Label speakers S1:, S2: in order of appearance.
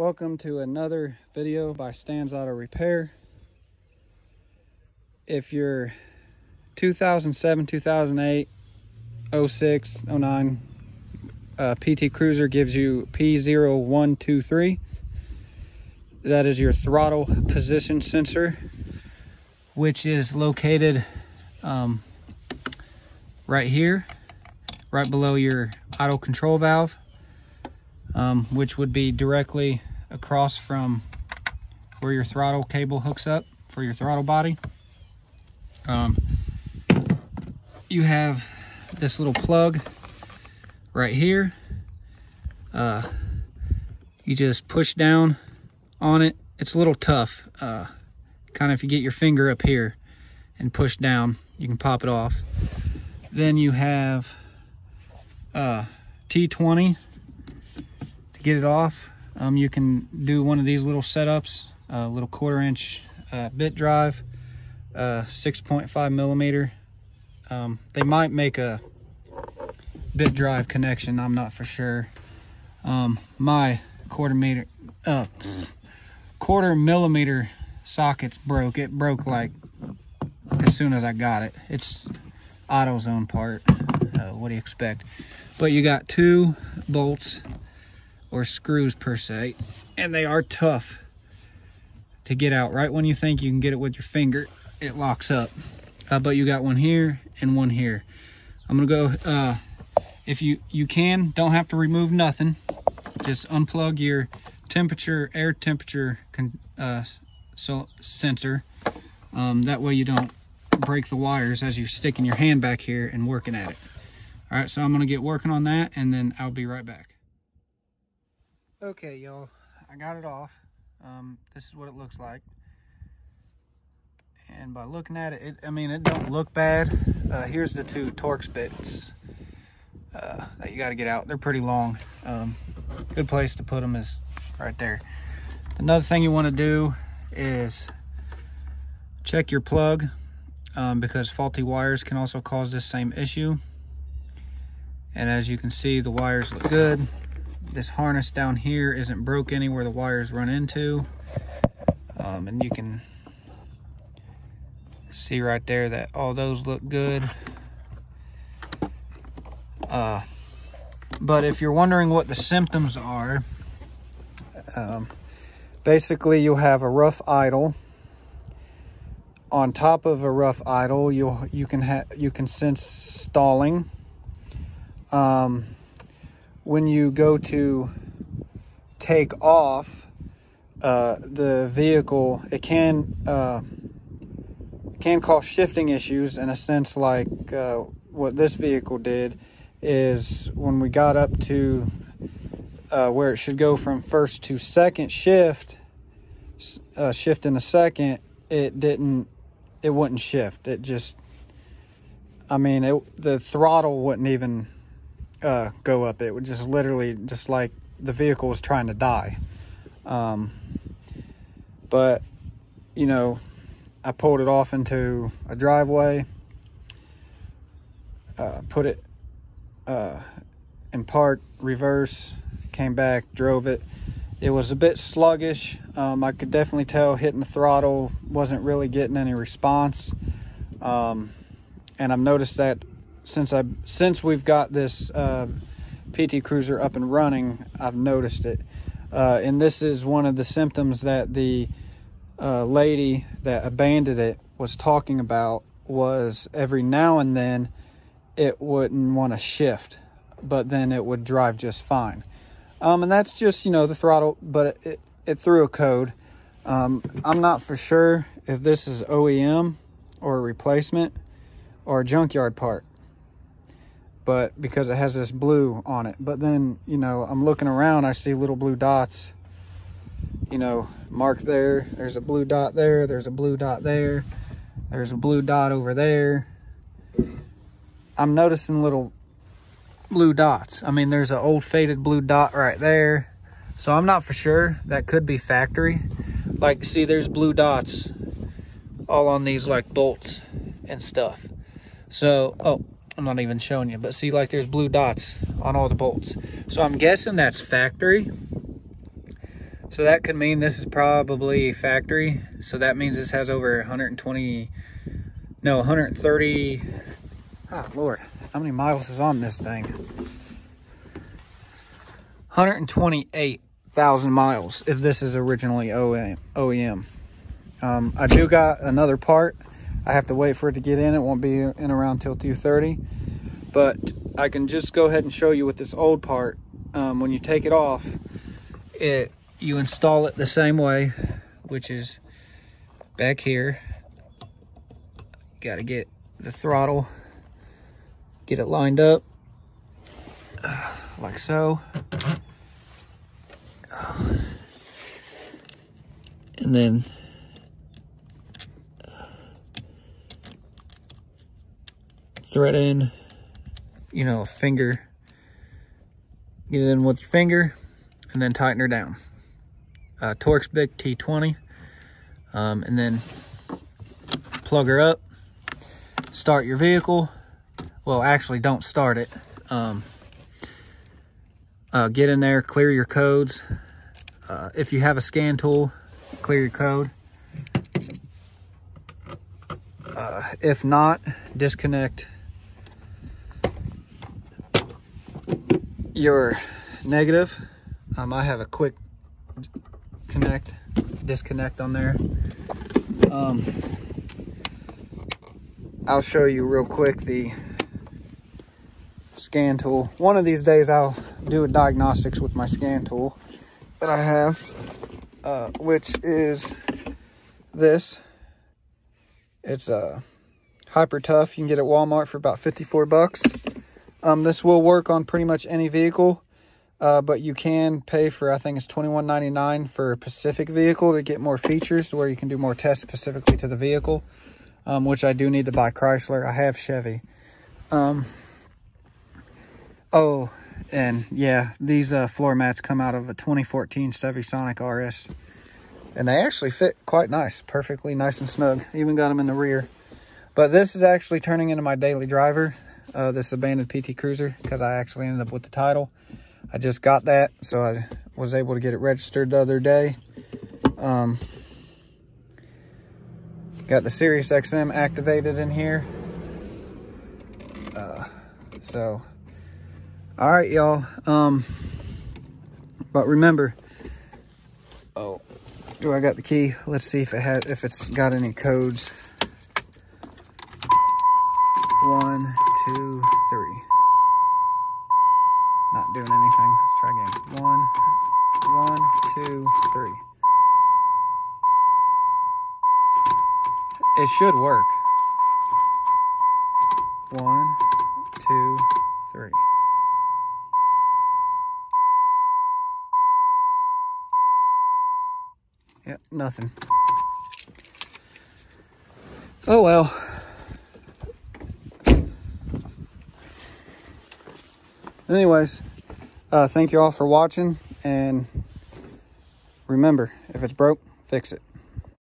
S1: Welcome to another video by Stan's Auto Repair. If your 2007, 2008, 06, 09 PT Cruiser gives you p0123, that is your throttle position sensor, which is located right here, right below your idle control valve, which would be directly across from where your throttle cable hooks up for your throttle body. You have this little plug right here. You just push down on it. It's a little tough. Kind of if you get your finger up here and push down, you can pop it off. Then you have T20 to get it off. You can do one of these little setups, a little 1/4 inch bit drive, 6.5 millimeter. They might make a bit drive connection, I'm not for sure. My 1/4 millimeter sockets broke. It broke like as soon as I got it. It's AutoZone part. What do you expect? But you got 2 bolts or screws per se, and they are tough to get out. Right when you think you can get it with your finger, it locks up. But you got one here and one here. I'm gonna go, if you can, don't have to remove nothing. Just unplug your air temperature sensor. That way you don't break the wires as you're sticking your hand back here and working at it. All right, so I'm gonna get working on that and then I'll be right back. Okay, y'all, I got it off. This is what it looks like. And by looking at it, I mean, it don't look bad. Here's the 2 Torx bits that you gotta get out. They're pretty long. Good place to put them is right there. Another thing you wanna do is check your plug, because faulty wires can also cause this same issue. And as you can see, the wires look good. This harness down here isn't broke anywhere the wires run into. And you can see right there that all those look good. But if you're wondering what the symptoms are, basically you'll have a rough idle. On top of a rough idle, you can sense stalling. When you go to take off the vehicle, it can cause shifting issues in a sense, like what this vehicle did is when we got up to where it should go from first to second shift in a second, it wouldn't shift. It just, I mean, the throttle wouldn't even go up. It would just literally, just like the vehicle was trying to die. But you know, I pulled it off into a driveway, put it in park, reverse, came back, drove it. It was a bit sluggish. I could definitely tell hitting the throttle wasn't really getting any response. And I've noticed that since we've got this PT Cruiser up and running, I've noticed it. And this is one of the symptoms that the lady that abandoned it was talking about, was every now and then it wouldn't want to shift, but then it would drive just fine. And that's just, you know, the throttle, but it threw a code. I'm not for sure if this is OEM or a replacement or a junkyard part, but because it has this blue on it. But then, you know, I'm looking around, I see little blue dots, you know, marked there. There's a blue dot there. There's a blue dot there. There's a blue dot over there. I'm noticing little blue dots. I mean, there's an old faded blue dot right there. So I'm not for sure. That could be factory. Like, see, there's blue dots all on these like bolts and stuff. So, oh, I'm not even showing you, but see, like, there's blue dots on all the bolts. So I'm guessing that's factory. So that could mean this is probably factory. So that means this has over 130. Oh Lord, how many miles is on this thing? 128,000 miles if this is originally OEM. I do got another part. I have to wait for it to get in. It won't be in around till 2:30. But I can just go ahead and show you with this old part. When you take it off, you install it the same way, which is back here. Got to get the throttle, get it lined up like so. And then thread in, you know, a finger, get it in with your finger, and then tighten her down. Torx Bic T20, and then plug her up, start your vehicle. Well, actually don't start it. Get in there, clear your codes. If you have a scan tool, clear your code. If not, disconnect your negative. I have a quick disconnect on there. I'll show you real quick the scan tool. One of these days I'll do a diagnostics with my scan tool that I have, which is this. It's hyper tough. You can get it at Walmart for about 54 bucks. This will work on pretty much any vehicle, but you can pay for, I think it's $21.99 for a Pacific vehicle to get more features to where you can do more tests specifically to the vehicle, which I do need to buy Chrysler. I have Chevy. Oh, and yeah, these floor mats come out of a 2014 Chevy Sonic RS, and they actually fit quite nice, perfectly nice and snug. Even got them in the rear. But this is actually turning into my daily driver, this abandoned PT Cruiser, because I actually ended up with the title. I just got that, so I was able to get it registered the other day. Got the Sirius XM activated in here. All right, y'all. But remember, oh, do I got the key? Let's see if it's got any codes. 1, 2, 3. Not doing anything. Let's try again. 1, 2, 3. It should work. 1, 2, 3. Yep, nothing. Oh well. Anyways, thank you all for watching, and remember, if it's broke, fix it.